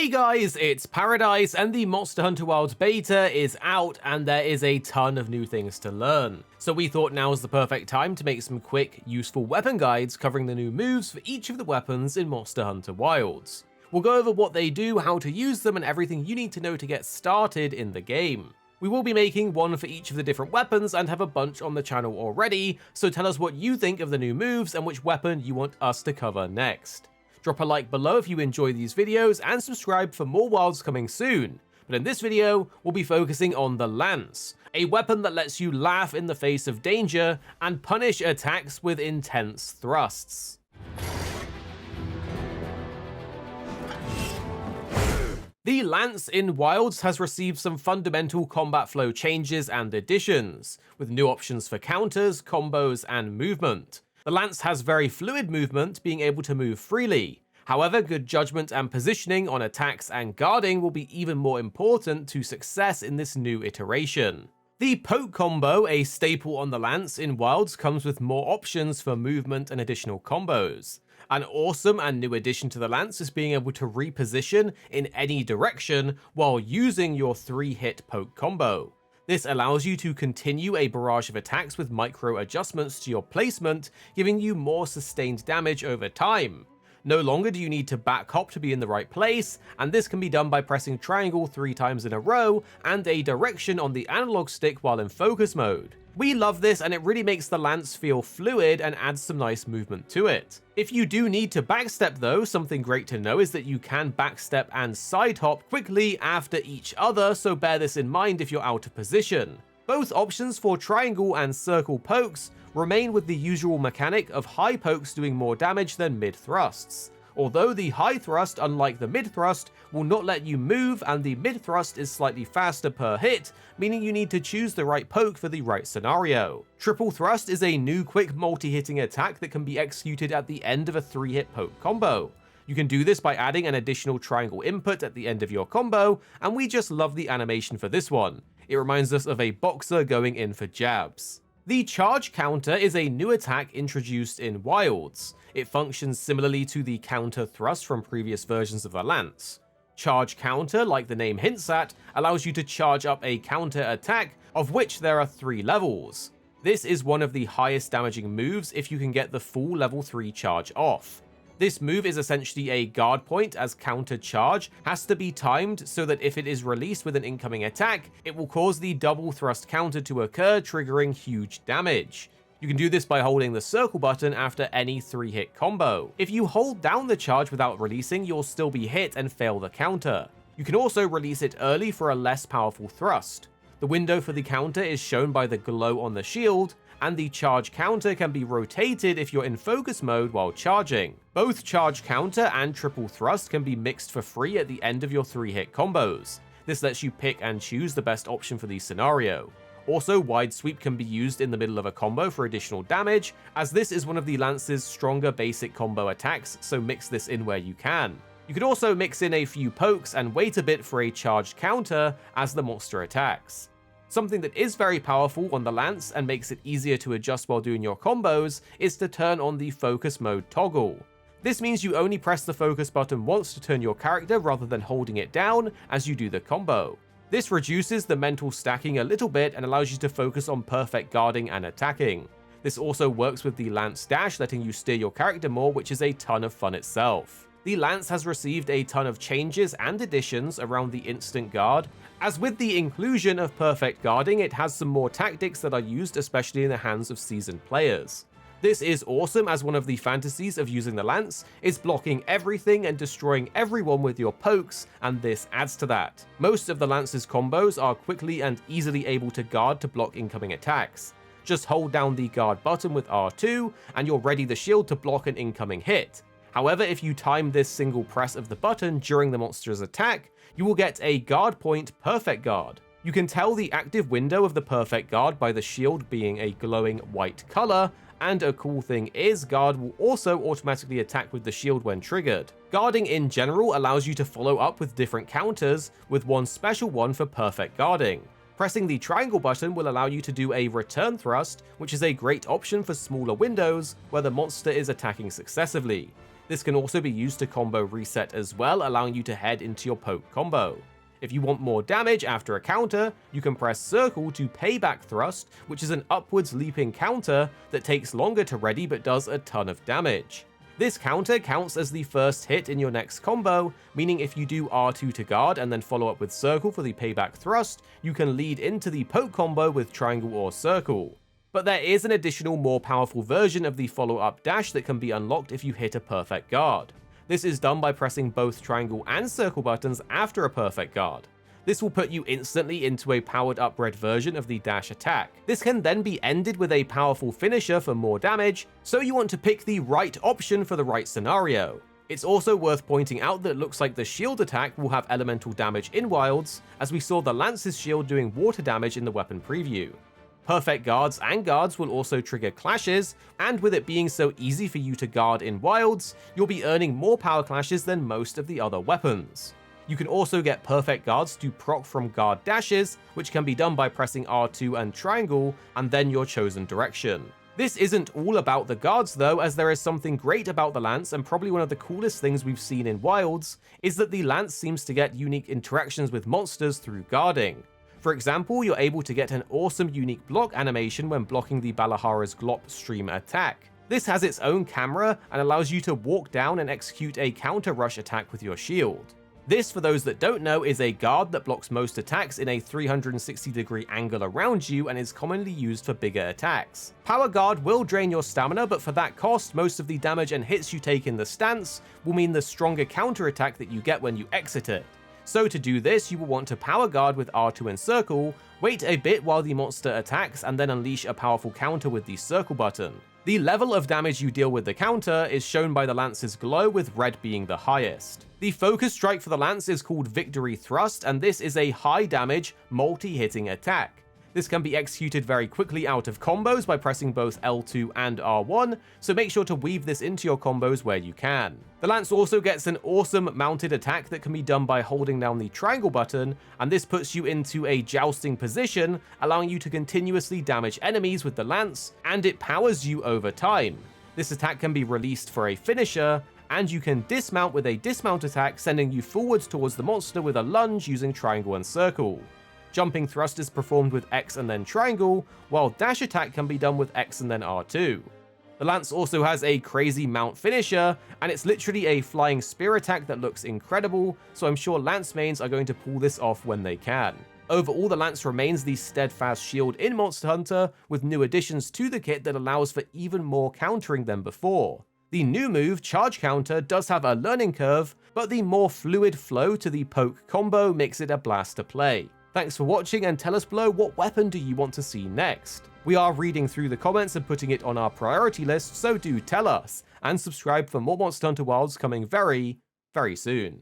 Hey guys, it's Paradise and the Monster Hunter Wilds beta is out and there is a ton of new things to learn. So we thought now is the perfect time to make some quick, useful weapon guides covering the new moves for each of the weapons in Monster Hunter Wilds. We'll go over what they do, how to use them, and everything you need to know to get started in the game. We will be making one for each of the different weapons and have a bunch on the channel already, so tell us what you think of the new moves and which weapon you want us to cover next. Drop a like below if you enjoy these videos and subscribe for more Wilds coming soon. But in this video, we'll be focusing on the Lance, a weapon that lets you laugh in the face of danger and punish attacks with intense thrusts. The Lance in Wilds has received some fundamental combat flow changes and additions, with new options for counters, combos, and movement. The Lance has very fluid movement, being able to move freely. However, good judgment and positioning on attacks and guarding will be even more important to success in this new iteration. The poke combo, a staple on the Lance in Wilds, comes with more options for movement and additional combos. An awesome and new addition to the Lance is being able to reposition in any direction while using your 3-hit poke combo. This allows you to continue a barrage of attacks with micro adjustments to your placement, giving you more sustained damage over time. No longer do you need to back hop to be in the right place, and this can be done by pressing triangle 3 times in a row and a direction on the analog stick while in focus mode. We love this, and it really makes the Lance feel fluid and adds some nice movement to it. If you do need to backstep though, something great to know is that you can backstep and side hop quickly after each other, so bear this in mind if you're out of position. Both options for triangle and circle pokes remain with the usual mechanic of high pokes doing more damage than mid thrusts. Although the high thrust, unlike the mid thrust, will not let you move, and the mid thrust is slightly faster per hit, meaning you need to choose the right poke for the right scenario. Triple thrust is a new quick multi-hitting attack that can be executed at the end of a 3-hit poke combo. You can do this by adding an additional triangle input at the end of your combo, and we just love the animation for this one. It reminds us of a boxer going in for jabs. The charge counter is a new attack introduced in Wilds. It functions similarly to the counter thrust from previous versions of the Lance. Charge counter, like the name hints at, allows you to charge up a counter attack, of which there are 3 levels. This is one of the highest damaging moves if you can get the full level 3 charge off. This move is essentially a guard point, as counter charge has to be timed so that if it is released with an incoming attack, it will cause the double thrust counter to occur, triggering huge damage. You can do this by holding the circle button after any 3-hit combo. If you hold down the charge without releasing, you'll still be hit and fail the counter. You can also release it early for a less powerful thrust. The window for the counter is shown by the glow on the shield, and the charge counter can be rotated if you're in focus mode while charging. Both charge counter and triple thrust can be mixed for free at the end of your 3-hit combos. This lets you pick and choose the best option for the scenario. Also, wide sweep can be used in the middle of a combo for additional damage, as this is one of the Lance's stronger basic combo attacks, so mix this in where you can. You could also mix in a few pokes and wait a bit for a charged counter as the monster attacks. Something that is very powerful on the Lance and makes it easier to adjust while doing your combos is to turn on the focus mode toggle. This means you only press the focus button once to turn your character rather than holding it down as you do the combo. This reduces the mental stacking a little bit and allows you to focus on perfect guarding and attacking. This also works with the Lance dash, letting you steer your character more, which is a ton of fun itself. The Lance has received a ton of changes and additions around the instant guard, as with the inclusion of perfect guarding, it has some more tactics that are used especially in the hands of seasoned players. This is awesome, as one of the fantasies of using the Lance is blocking everything and destroying everyone with your pokes, and this adds to that. Most of the Lance's combos are quickly and easily able to guard to block incoming attacks. Just hold down the guard button with R2 and you're ready the shield to block an incoming hit. However, if you time this single press of the button during the monster's attack, you will get a guard point perfect guard. You can tell the active window of the perfect guard by the shield being a glowing white color, and a cool thing is, guard will also automatically attack with the shield when triggered. Guarding in general allows you to follow up with different counters, with one special one for perfect guarding. Pressing the triangle button will allow you to do a return thrust, which is a great option for smaller windows where the monster is attacking successively. This can also be used to combo reset as well, allowing you to head into your poke combo. If you want more damage after a counter, you can press circle to payback thrust, which is an upwards leaping counter that takes longer to ready but does a ton of damage. This counter counts as the first hit in your next combo, meaning if you do R2 to guard and then follow up with circle for the payback thrust, you can lead into the poke combo with triangle or circle. But there is an additional more powerful version of the follow-up dash that can be unlocked if you hit a perfect guard. This is done by pressing both triangle and circle buttons after a perfect guard. This will put you instantly into a powered up red version of the dash attack. This can then be ended with a powerful finisher for more damage, so you want to pick the right option for the right scenario. It's also worth pointing out that it looks like the shield attack will have elemental damage in Wilds, as we saw the Lance's shield doing water damage in the weapon preview. Perfect guards and guards will also trigger clashes, and with it being so easy for you to guard in Wilds, you'll be earning more power clashes than most of the other weapons. You can also get perfect guards to proc from guard dashes, which can be done by pressing R2 and triangle, and then your chosen direction. This isn't all about the guards though, as there is something great about the Lance, and probably one of the coolest things we've seen in Wilds, is that the Lance seems to get unique interactions with monsters through guarding. For example, you're able to get an awesome unique block animation when blocking the Balahara's Glop stream attack. This has its own camera and allows you to walk down and execute a counter rush attack with your shield. This, for those that don't know, is a guard that blocks most attacks in a 360-degree angle around you and is commonly used for bigger attacks. Power Guard will drain your stamina, but for that cost, most of the damage and hits you take in the stance will mean the stronger counter attack that you get when you exit it. So to do this, you will want to Power Guard with R2 and circle, wait a bit while the monster attacks, and then unleash a powerful counter with the circle button. The level of damage you deal with the counter is shown by the Lance's glow, with red being the highest. The focus strike for the Lance is called Victory Thrust, and this is a high damage, multi-hitting attack. This can be executed very quickly out of combos by pressing both L2 and R1, so make sure to weave this into your combos where you can. The Lance also gets an awesome mounted attack that can be done by holding down the triangle button, and this puts you into a jousting position, allowing you to continuously damage enemies with the Lance, and it powers you over time. This attack can be released for a finisher, and you can dismount with a dismount attack, sending you forwards towards the monster with a lunge using triangle and circle. Jumping thrust is performed with X and then triangle, while dash attack can be done with X and then R2. The Lance also has a crazy mount finisher, and it's literally a flying spear attack that looks incredible, so I'm sure Lance mains are going to pull this off when they can. Overall, the Lance remains the steadfast shield in Monster Hunter, with new additions to the kit that allows for even more countering than before. The new move, Charge Counter, does have a learning curve, but the more fluid flow to the poke combo makes it a blast to play. Thanks for watching, and tell us below, what weapon do you want to see next? We are reading through the comments and putting it on our priority list, so do tell us, and subscribe for more Monster Hunter Wilds coming very, very soon.